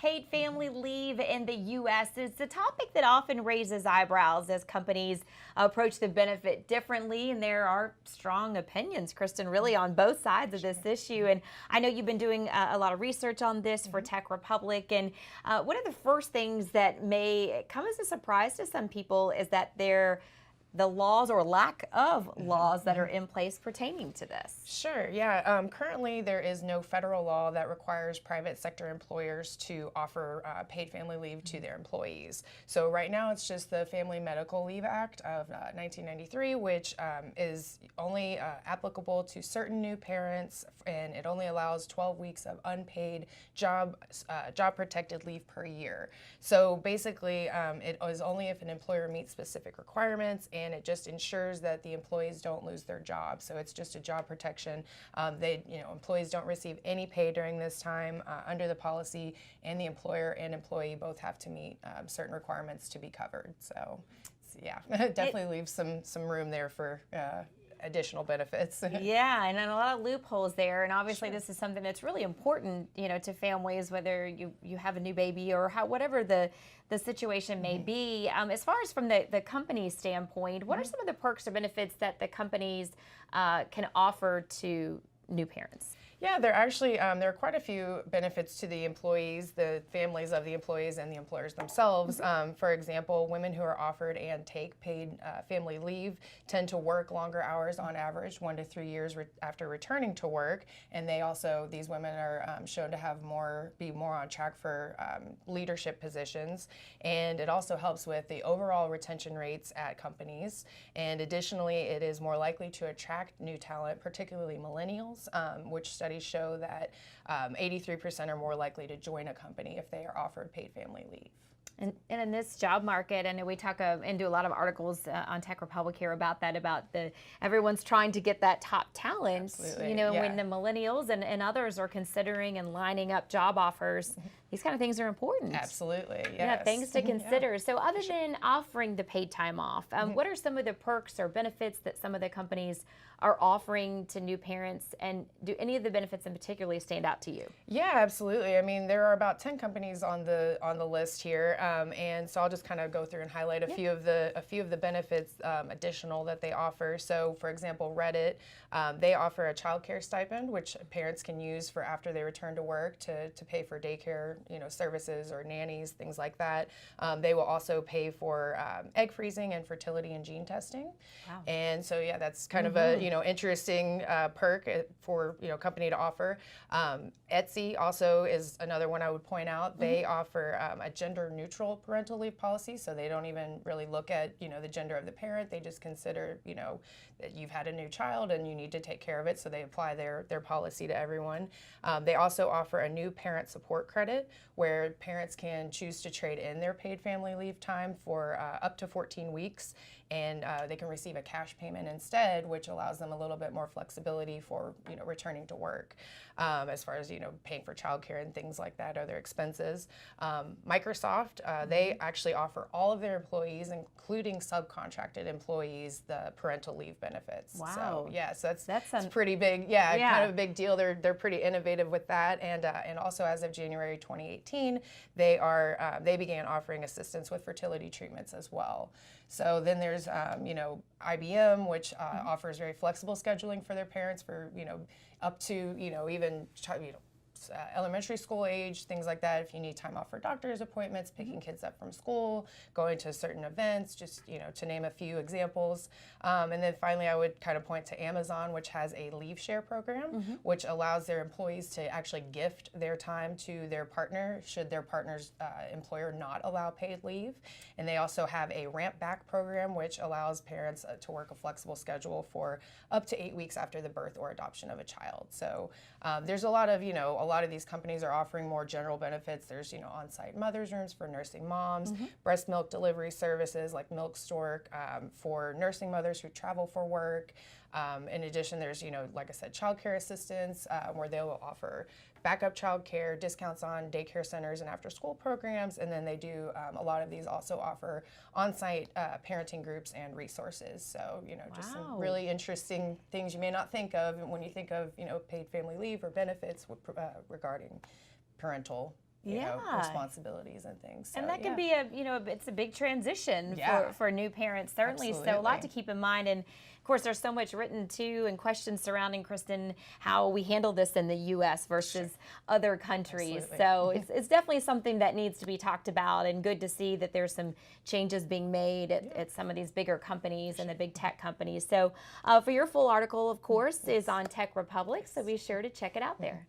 paid family leave in the U.S. is a topic that often raises eyebrows as companies approach the benefit differently, and there are strong opinions, Kristen, really on both sides of this issue. And I know you've been doing a lot of research on this for Tech Republic, and one of the first things that may come as a surprise to some people is that the laws or lack of laws that are in place pertaining to this. Sure, yeah. Currently, there is no federal law that requires private sector employers to offer paid family leave to their employees. So right now, it's just the Family Medical Leave Act of 1993, which is only applicable to certain new parents, and it only allows 12 weeks of unpaid job protected leave per year. So basically, it is only if an employer meets specific requirements, and it just ensures that the employees don't lose their job. So it's just a job protection. Employees don't receive any pay during this time under the policy, and the employer and employee both have to meet certain requirements to be covered. So, yeah, definitely leaves some room there for additional benefits. Yeah, and a lot of loopholes there. And obviously, this is something that's really important, to families, whether you have a new baby or whatever the situation may be. As far as from the company's standpoint, what are some of the perks or benefits that the companies can offer to new parents? Yeah, there are quite a few benefits to the employees, the families of the employees, and the employers themselves. For example, women who are offered and take paid family leave tend to work longer hours on average, 1 to 3 years after returning to work, and these women are shown to be more on track for leadership positions, and it also helps with the overall retention rates at companies. And additionally, it is more likely to attract new talent, particularly millennials, which studies show that 83% are more likely to join a company if they are offered paid family leave. And in this job market, I know we talk and do a lot of articles on Tech Republic here about everyone's trying to get that top talent. Absolutely. When the millennials and others are considering and lining up job offers, these kind of things are important. Absolutely, yes. Yeah, things to consider. So other than offering the paid time off, what are some of the perks or benefits that some of the companies are offering to new parents, and do any of the benefits in particular stand out to you? Yeah, absolutely. I mean, there are about 10 companies on the list here, and so I'll just kind of go through and highlight a few of the benefits additional that they offer. So, for example, Reddit, they offer a child care stipend, which parents can use for after they return to work to pay for daycare, services or nannies, things like that. They will also pay for egg freezing and fertility and gene testing. Wow. And so, yeah, that's kind of a interesting perk for company to offer. Etsy also is another one I would point out. They offer a gender-neutral parental leave policy, so they don't even really look at the gender of the parent. They just consider that you've had a new child and you need to take care of it, so they apply their policy to everyone. They also offer a new parent support credit where parents can choose to trade in their paid family leave time for up to 14 weeks, and they can receive a cash payment instead, which allows them a little bit more flexibility for returning to work, as far as paying for childcare and things like that, other expenses. Microsoft, they actually offer all of their employees, including subcontracted employees, the parental leave benefits. Wow. So yeah, so that's pretty big. Yeah, kind of a big deal. They're pretty innovative with that, and also as of January 2018, they began offering assistance with fertility treatments as well. So then there's IBM, which offers very flexible scheduling for their parents for up to even elementary school age, things like that. If you need time off for doctor's appointments, picking kids up from school, going to certain events, just to name a few examples. And then finally, I would kind of point to Amazon, which has a leave share program, which allows their employees to actually gift their time to their partner should their partner's employer not allow paid leave. And they also have a ramp back program, which allows parents to work a flexible schedule for up to 8 weeks after the birth or adoption of a child. So there's a lot of these companies are offering more general benefits. There's on-site mother's rooms for nursing moms, breast milk delivery services like Milk Stork for nursing mothers who travel for work. In addition, there's like I said, childcare assistance where they will offer backup childcare, discounts on daycare centers and after-school programs, and then they do a lot of these also offer on-site parenting groups and resources. So just some really interesting things you may not think of when you think of paid family leave or benefits regarding parental responsibilities and things. So, and that can be it's a big transition for new parents, certainly. Absolutely. So a lot to keep in mind. And of course, there's so much written too and questions surrounding, Kristen, how we handle this in the U.S. versus other countries. Absolutely. So it's definitely something that needs to be talked about, and good to see that there's some changes being made at some of these bigger companies and the big tech companies. So for your full article, of course, is on Tech Republic. So be sure to check it out there.